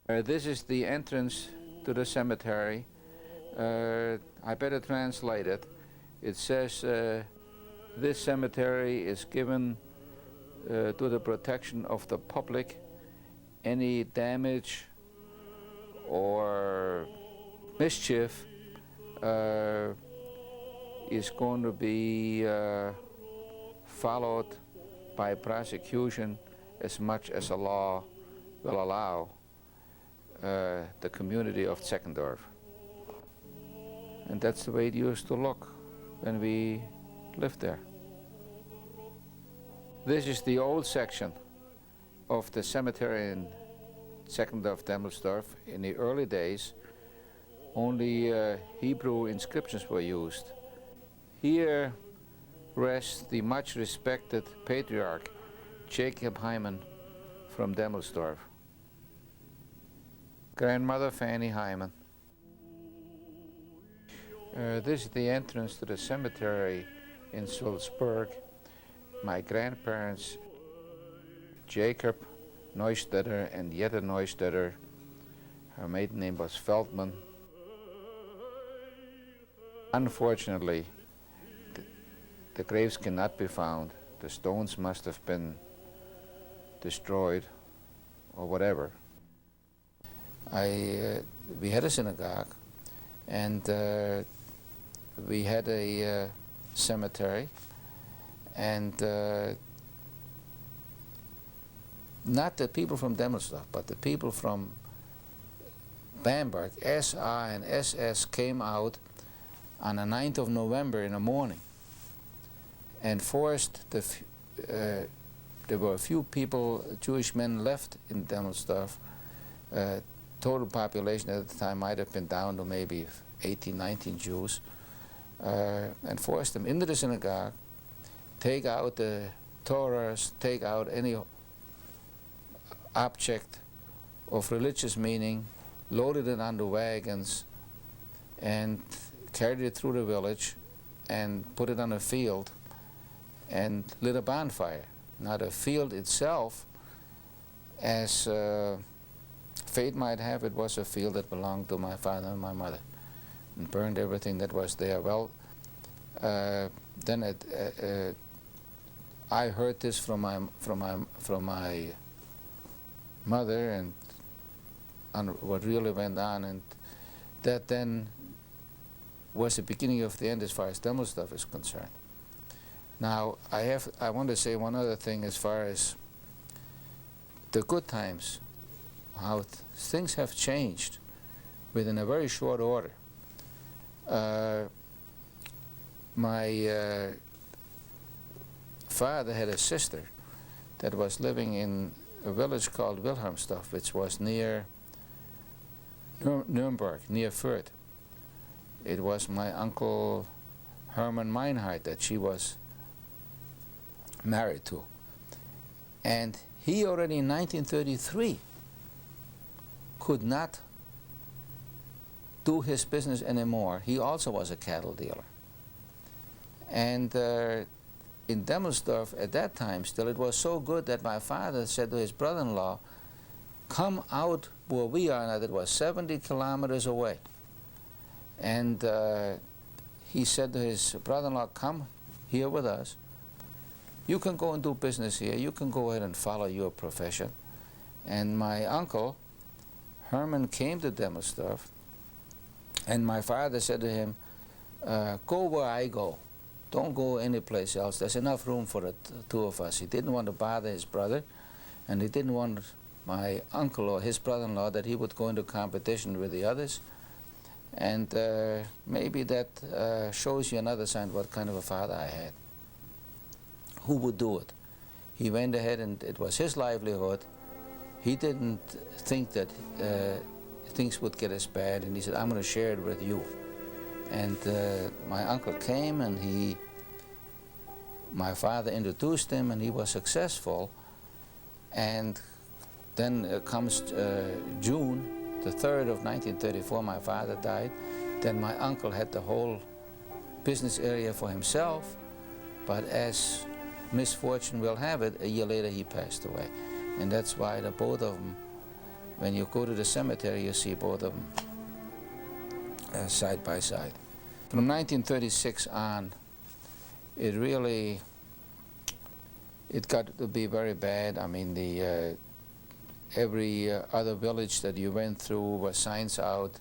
This is the entrance to the cemetery. I better translate it. It says this cemetery is given to the protection of the public. Any damage or mischief is going to be followed by prosecution as much as the law will allow the community of Zeckendorf. And that's the way it used to look when we lived there. This is the old section of the cemetery in Zeckendorf-Demmelsdorf. In the early days, only Hebrew inscriptions were used. Here rests the much respected patriarch Jacob Heiman from Demmelsdorf. Grandmother Fanny Hieman. This is the entrance to the cemetery in Sulzburg. My grandparents, Jacob Neustetter and Jette Neustetter. Her maiden name was Feldman. Unfortunately, the graves cannot be found. The stones must have been destroyed or whatever. We had a synagogue, and we had a cemetery, and not the people from Demmelsdorf, but the people from Bamberg, SA and SS, came out on the 9th of November in the morning and forced there were a few people, Jewish men, left in Demmelsdorf. Total population at the time might have been down to maybe 18, 19 Jews, and forced them into the synagogue, take out the Torahs, take out any object of religious meaning, loaded it onto wagons, and carried it through the village and put it on a field and lit a bonfire. Now the field itself, as fate might have it, was a field that belonged to my father and my mother, and burned everything that was there. Well, then I heard this from my mother, and on what really went on, and that then was the beginning of the end as far as Demmelsdorf is concerned. Now I want to say one other thing as far as the good times, how things have changed within a very short order. My father had a sister that was living in a village called Wilhelmsdorf, which was near Nuremberg, near Fürth. It was my uncle Hermann Meinhardt that she was married to. And he already in 1933 could not do his business anymore. He also was a cattle dealer. And in Demmelsdorf at that time still, it was so good that my father said to his brother-in-law, come out where we are now. That was 70 kilometers away. And he said to his brother-in-law, come here with us. You can go and do business here. You can go ahead and follow your profession. And my uncle, Herman, came to Demmelsdorf, and my father said to him, go where I go. Don't go anyplace else. There's enough room for the two of us. He didn't want to bother his brother, and he didn't want my uncle or his brother-in-law that he would go into competition with the others. And maybe that shows you another sign what kind of a father I had. Who would do it? He went ahead, and it was his livelihood. He didn't think that things would get as bad, and he said, I'm going to share it with you. And my uncle came, and my father introduced him, and he was successful. And then comes June the 3rd of 1934, my father died. Then my uncle had the whole business area for himself, but as misfortune will have it, a year later he passed away. And that's why the both of them when you go to the cemetery, you see both of them side by side. From 1936 on, it got to be very bad. I mean, every other village that you went through was signs out,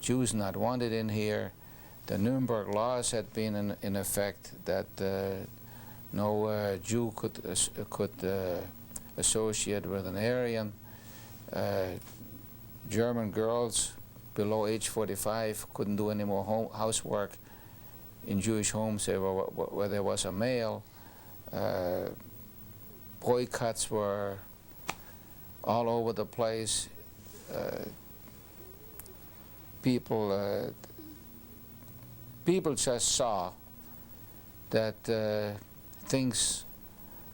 Jews not wanted in here. The Nuremberg laws had been in effect that no Jew could associate with an Aryan. German girls below age 45 couldn't do any more housework in Jewish homes where there was a male. Boycotts were all over the place. People just saw that things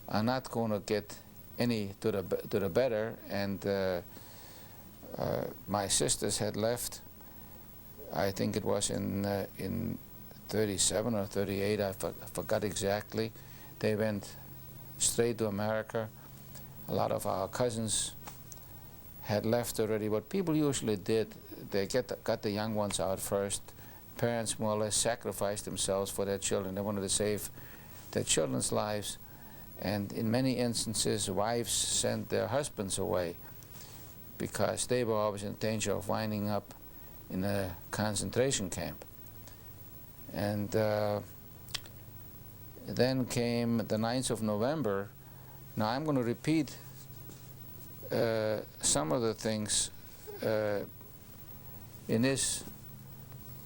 are not going to get any to the better, and my sisters had left. I think it was in 37 or 38. I forgot exactly. They went straight to America. A lot of our cousins had left already. What people usually did, they got the young ones out first. Parents more or less sacrificed themselves for their children. They wanted to save their children's lives. And in many instances, wives sent their husbands away because they were always in danger of winding up in a concentration camp. And then came the 9th of November. Now I'm going to repeat some of the things in this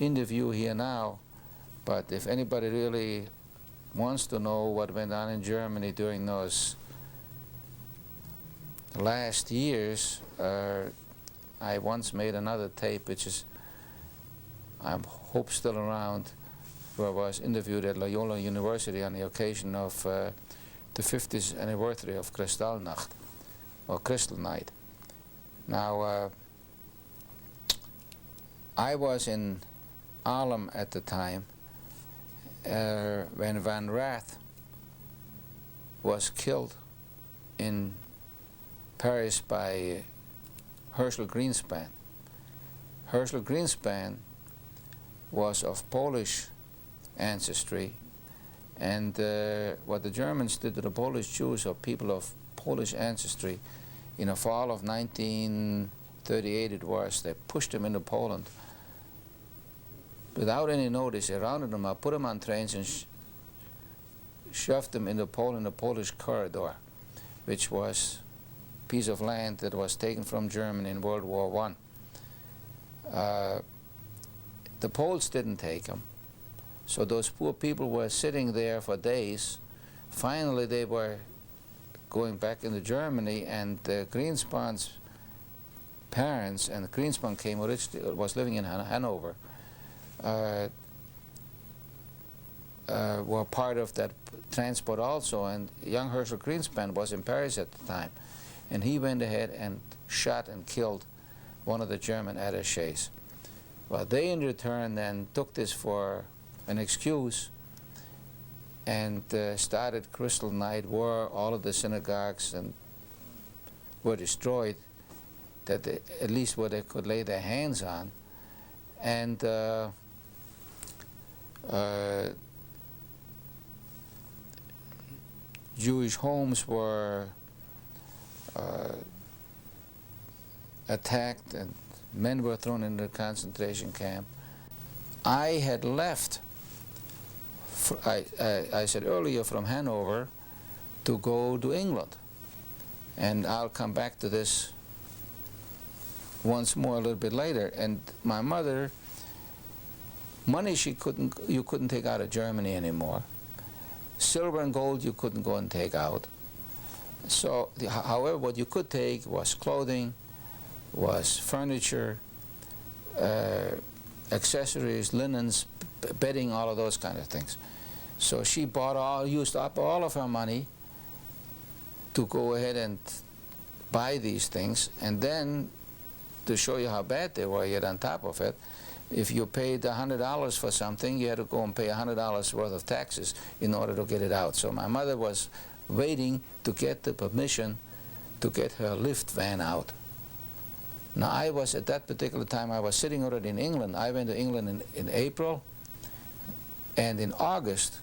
interview here now, but if anybody really wants to know what went on in Germany during those last years, I once made another tape, which is, I hope, still around, where I was interviewed at Loyola University on the occasion of the 50th anniversary of Kristallnacht, or Crystal Night. Now, I was in Harlem at the time when Van Rath was killed in Paris by Herschel Greenspan. Herschel Greenspan was of Polish ancestry, and what the Germans did to the Polish Jews, or people of Polish ancestry, in the fall of 1938 it was, they pushed them into Poland without any notice. They rounded them up, put them on trains, and shoved them into Poland, the Polish corridor, which was a piece of land that was taken from Germany in World War I. The Poles didn't take them, so those poor people were sitting there for days. Finally, they were going back into Germany, and Greenspan's parents, and Greenspan was living in Hanover, were part of that transport also, and young Herschel Greenspan was in Paris at the time, and he went ahead and shot and killed one of the German attachés. Well, they in return then took this for an excuse and started Crystal Night, where all of the synagogues were destroyed, that at least where they could lay their hands on, and Jewish homes were attacked, and men were thrown into the concentration camp. I had left, I said earlier, from Hanover to go to England, and I'll come back to this once more a little bit later. And my mother, money you couldn't take out of Germany anymore. Silver and gold you couldn't go and take out. So, however, what you could take was clothing, was furniture, accessories, linens, bedding, all of those kind of things. So she used up all of her money to go ahead and buy these things, and then to show you how bad they were, yet on top of it, if you paid $100 for something, you had to go and pay $100 worth of taxes in order to get it out. So my mother was waiting to get the permission to get her lift van out. Now, I was, at that particular time, I was sitting already in England. I went to England in April, and in August,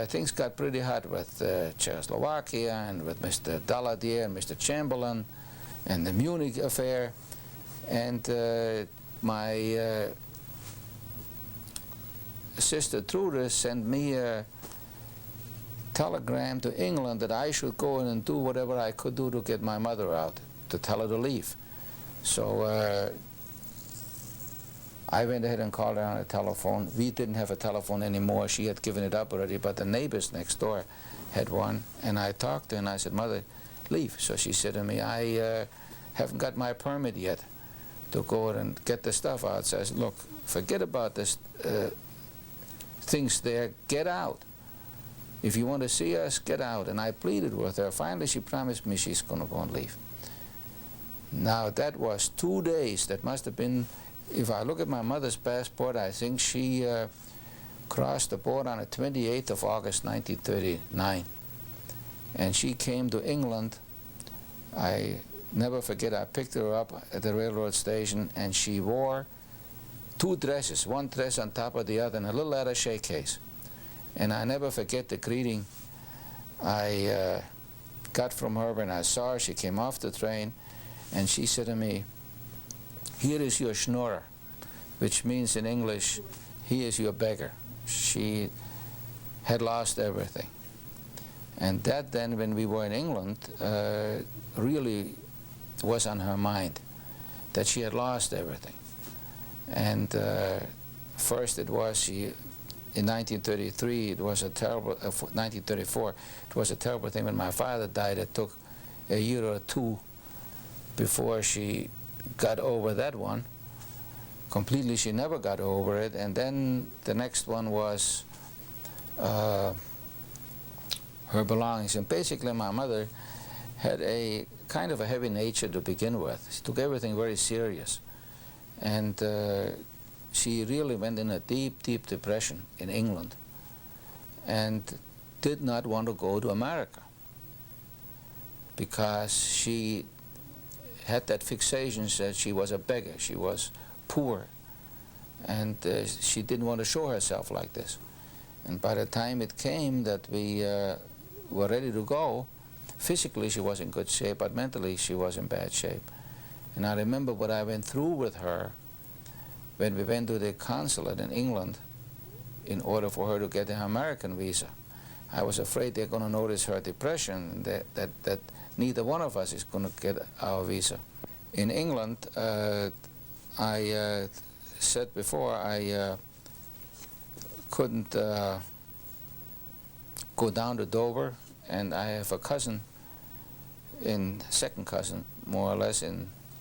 things got pretty hot with Czechoslovakia and with Mr. Daladier and Mr. Chamberlain and the Munich affair. And my sister Trude sent me a telegram to England that I should go in and do whatever I could do to get my mother out, to tell her to leave. So I went ahead and called her on the telephone. We didn't have a telephone anymore. She had given it up already, but the neighbors next door had one. And I talked to her and I said, "Mother, leave." So she said to me, "I haven't got my permit yet to go and get the stuff out." So I said, "Look, forget about this things there. Get out. If you want to see us, get out." And I pleaded with her. Finally, she promised me she's going to go and leave. Now, that was 2 days. That must have been, if I look at my mother's passport, I think she crossed the border on the 28th of August, 1939. And she came to England. I never forget, I picked her up at the railroad station, and she wore 2 dresses, one dress on top of the other, and a little attaché case. And I never forget the greeting I got from her when I saw her. She came off the train, and she said to me, "Here is your schnorrer," which means in English, "He is your beggar." She had lost everything. And that then, when we were in England, really was on her mind, that she had lost everything. And first it was, in 1933, it was a terrible, 1934, it was a terrible thing when my father died. It took a year or two before she got over that one. Completely, she never got over it. And then the next one was her belongings. And basically, my mother had a kind of a heavy nature to begin with. She took everything very serious. And she really went in a deep, deep depression in England and did not want to go to America because she had that fixation that she was a beggar, she was poor, and she didn't want to show herself like this. And by the time it came that we were ready to go, physically she was in good shape, but mentally she was in bad shape. And I remember what I went through with her when we went to the consulate in England in order for her to get an American visa. I was afraid they're going to notice her depression, that neither one of us is going to get our visa. In England, I said before, I couldn't go down to Dover, and I have a cousin, second cousin, more or less,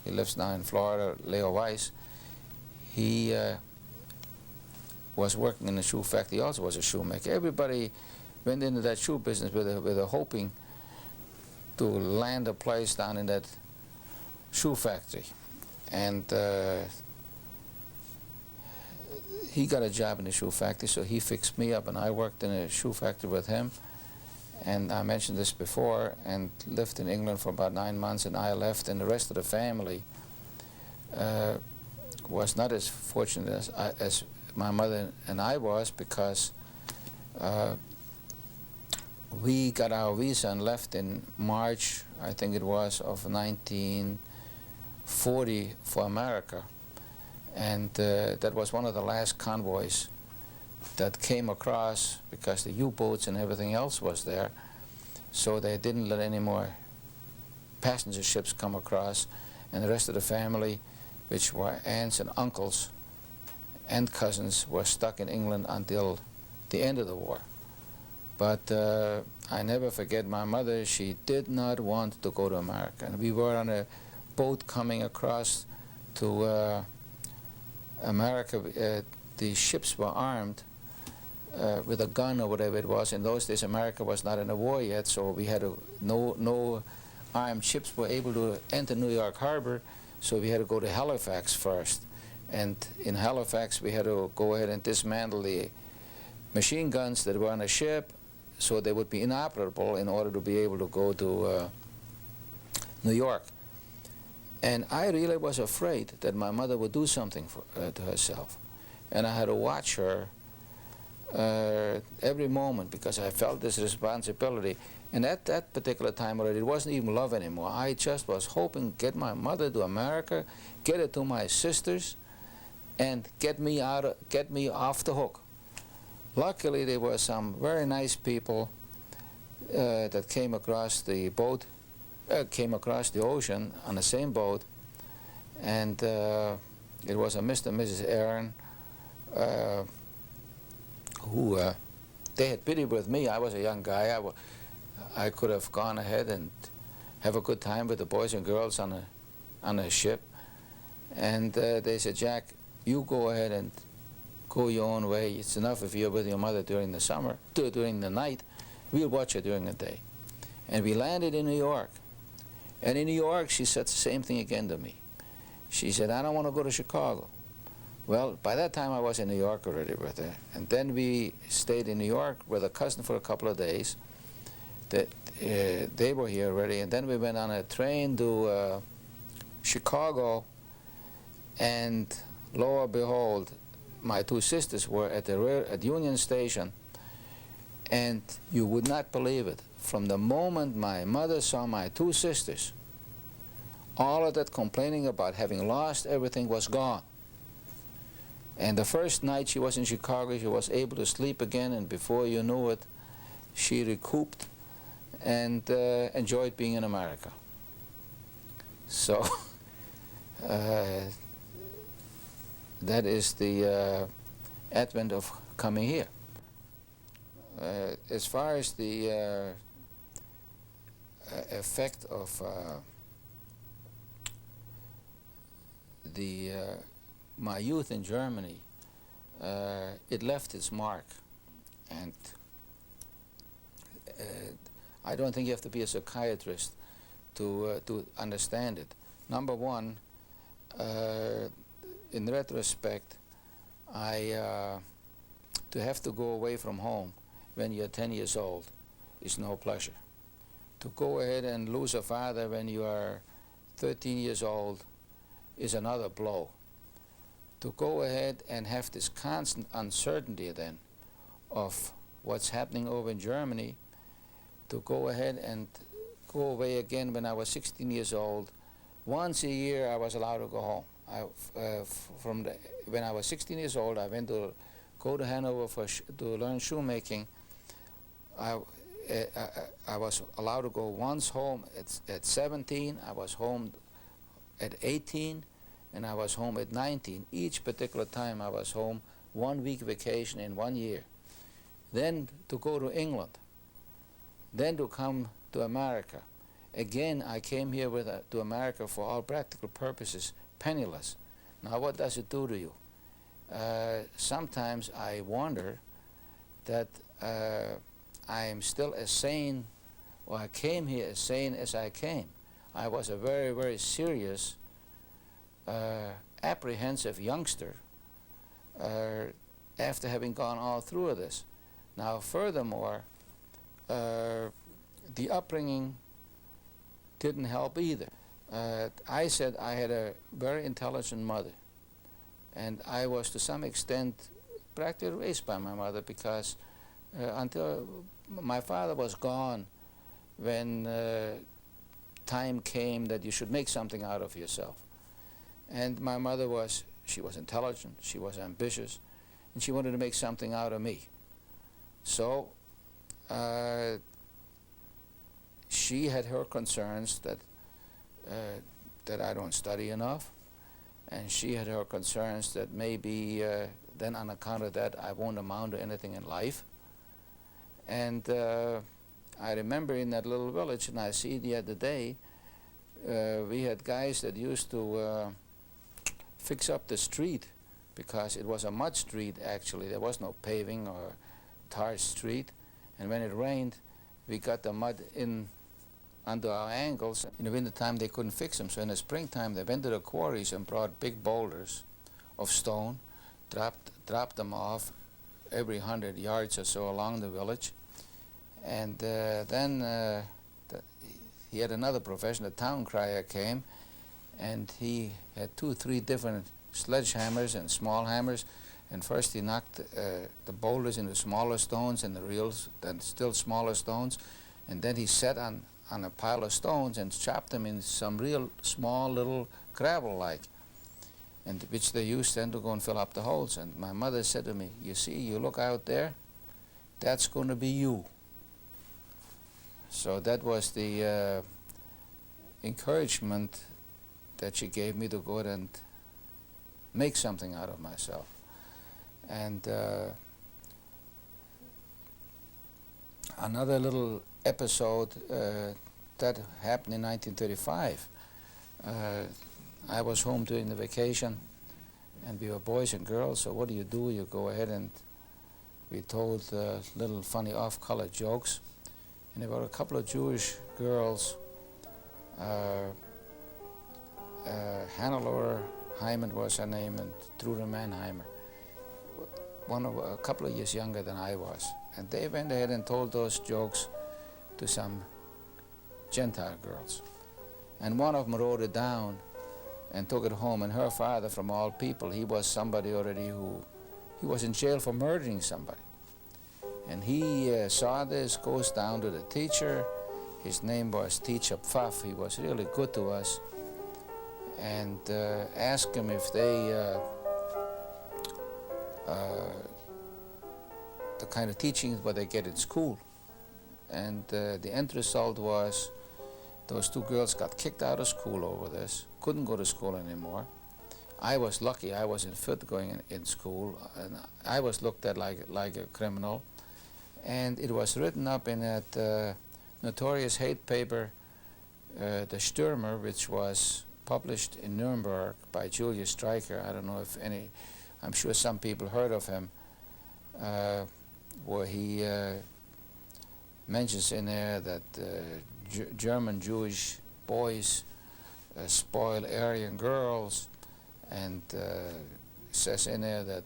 he lives now in Florida, Leo Weiss. He was working in a shoe factory. He also was a shoemaker. Everybody went into that shoe business with a hoping to land a place down in that shoe factory. And he got a job in the shoe factory, so he fixed me up, and I worked in a shoe factory with him. And I mentioned this before, and lived in England for about 9 months, and I left, and the rest of the family was not as fortunate as my mother and I was, because we got our visa and left in March, I think it was, of 1940 for America. And that was one of the last convoys that came across, because the U-boats and everything else was there. So they didn't let any more passenger ships come across, and the rest of the family, which were aunts and uncles and cousins, were stuck in England until the end of the war. But I never forget my mother. She did not want to go to America. And we were on a boat coming across to America. The ships were armed with a gun or whatever it was. In those days, America was not in a war yet, so we had no armed ships were able to enter New York Harbor, so we had to go to Halifax first. And in Halifax, we had to go ahead and dismantle the machine guns that were on the ship, so they would be inoperable in order to be able to go to New York. And I really was afraid that my mother would do something to herself. And I had to watch her every moment because I felt this responsibility. And at that particular time already, it wasn't even love anymore. I just was hoping get my mother to America, get her to my sisters, and get me off the hook. Luckily, there were some very nice people that came across the boat, came across the ocean on the same boat, and it was a Mr. and Mrs. Aaron who they had pity with me. I was a young guy. I could have gone ahead and have a good time with the boys and girls on a ship, and they said, Jack, you go ahead and go your own way. It's enough if you're with your mother during the summer, during the night. We'll watch her during the day. And we landed in New York. And in New York, she said the same thing again to me. She said, I don't want to go to Chicago. Well, by that time, I was in New York already with her. And then we stayed in New York with a cousin for a couple of days. They were here already. And then we went on a train to Chicago. And lo and behold, my two sisters were at Union Station. And you would not believe it. From the moment my mother saw my two sisters, all of that complaining about having lost everything was gone. And the first night she was in Chicago, she was able to sleep again, and before you knew it, she recouped and enjoyed being in America. So that is the advent of coming here. As far as the effect of my youth in Germany, it left its mark, and I don't think you have to be a psychiatrist to understand it. Number one, in retrospect, to have to go away from home when you're 10 years old is no pleasure. To go ahead and lose a father when you are 13 years old is another blow. To go ahead and have this constant uncertainty then of what's happening over in Germany, to go ahead and go away again when I was 16 years old. Once a year I was allowed to go home. When I was 16 years old, I went to go to Hanover to learn shoemaking. I was allowed to go once home at 17, I was home at 18, and I was home at 19. Each particular time I was home 1 week vacation in 1 year. Then to go to England. Then to come to America. Again, I came here to America for all practical purposes, penniless. Now what does it do to you? Sometimes I wonder that I am still as sane, or I came here as sane as I came. I was a very, very serious, apprehensive youngster after having gone all through this. Now, furthermore, the upbringing didn't help either. I said I had a very intelligent mother, and I was to some extent practically raised by my mother, because until my father was gone when time came that you should make something out of yourself. And my mother she was intelligent, she was ambitious, and she wanted to make something out of me. So she had her concerns that I don't study enough, and she had her concerns that maybe then on account of that I won't amount to anything in life. And I remember in that little village, and I see the other day, we had guys that used to fix up the street, because it was a mud street actually. There was no paving or tar street, and when it rained, we got the mud in under our ankles. In the wintertime they couldn't fix them, so in the springtime they went to the quarries and brought big boulders of stone, dropped them off every 100 yards or so along the village. And then he had another profession. The town crier came, and he had 2-3 different sledgehammers and small hammers, and first he knocked the boulders into smaller stones and the reels, then still smaller stones, and then he sat on a pile of stones and chopped them in some real small little gravel-like, and which they used then to go and fill up the holes. And my mother said to me, "You see, you look out there, that's going to be you." So that was the encouragement that she gave me to go ahead and make something out of myself. And another little episode that happened in 1935. I was home during the vacation, and we were boys and girls, so what do? You go ahead and we told little funny off-color jokes. And there were a couple of Jewish girls, Hannelore Heiman was her name, and Trude Mannheimer, a couple of years younger than I was. And they went ahead and told those jokes to some Gentile girls. And one of them wrote it down and took it home, and her father, from all people, he was somebody already he was in jail for murdering somebody. And he saw this, goes down to the teacher. His name was Teacher Pfaff. He was really good to us. And asked him if they, the kind of teachings what they get in school. And the end result was those two girls got kicked out of school over this, couldn't go to school anymore. I was lucky, I was in fifth going in school, and I was looked at like a criminal. And it was written up in that notorious hate paper, the Stürmer, which was published in Nuremberg by Julius Streicher. I don't know if I'm sure some people heard of him, where he mentions in there that German Jewish boys spoil Aryan girls, and says in there that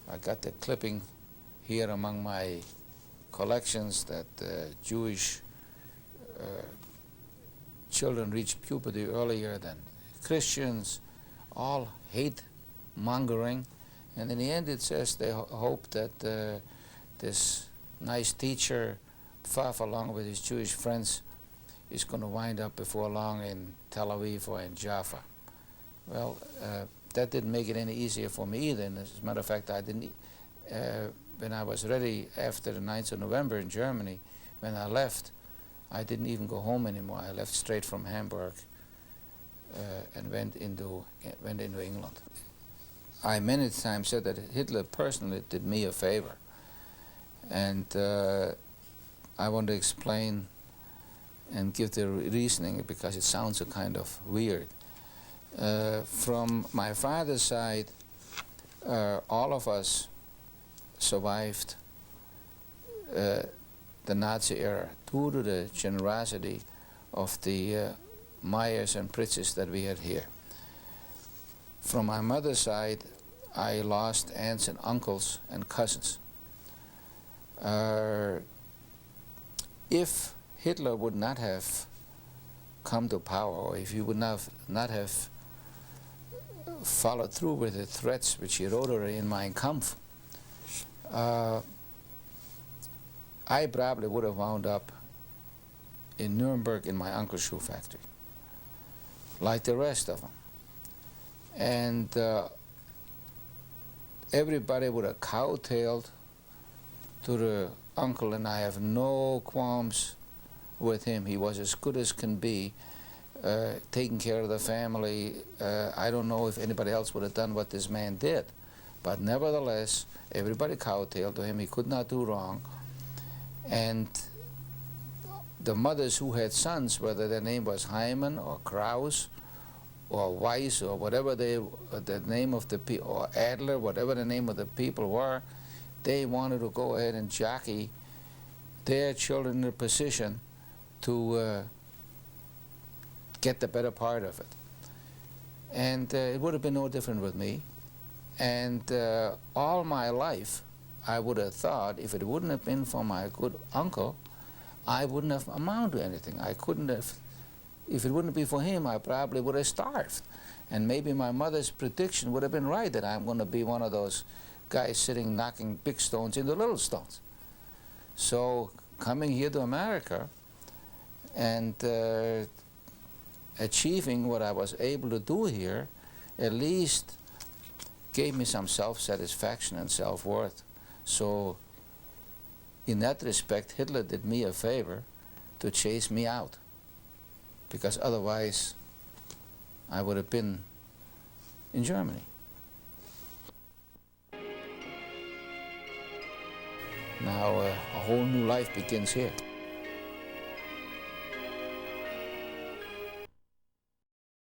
I got the clipping here among my collections that Jewish children reach puberty earlier than Christians, all hate mongering. And in the end it says they hope that this nice teacher, Pfaff, along with his Jewish friends, is going to wind up before long in Tel Aviv or in Jaffa. Well, that didn't make it any easier for me either. And as a matter of fact, I didn't, when I was ready after the 9th of November in Germany, when I left, I didn't even go home anymore. I left straight from Hamburg and went into England. I many times said that Hitler personally did me a favor, and I want to explain and give the reasoning because it sounds a kind of weird. From my father's side, all of us survived the Nazi era due to the generosity of the Meyers and Pritzes that we had here. From my mother's side, I lost aunts and uncles and cousins. If Hitler would not have come to power, or if he would not have followed through with the threats which he wrote already in Mein Kampf, I probably would have wound up in Nuremberg in my uncle's shoe factory, like the rest of them. And everybody would have cowtailed to the uncle, and I have no qualms with him. He was as good as can be, taking care of the family. I don't know if anybody else would have done what this man did, but nevertheless, everybody cowtailed to him. He could not do wrong. And the mothers who had sons, whether their name was Heiman or Kraus or Weiss or whatever the name of the people, or Adler, whatever the name of the people were, they wanted to go ahead and jockey their children in a position to get the better part of it. And it would have been no different with me. And all my life, I would have thought, if it wouldn't have been for my good uncle, I wouldn't have amounted to anything. I couldn't have if it wouldn't be for him, I probably would have starved. And maybe my mother's prediction would have been right, that I'm going to be one of those guys sitting knocking big stones into little stones. So coming here to America and achieving what I was able to do here at least gave me some self-satisfaction and self-worth. So in that respect, Hitler did me a favor to chase me out, because otherwise I would have been in Germany. Now a whole new life begins here.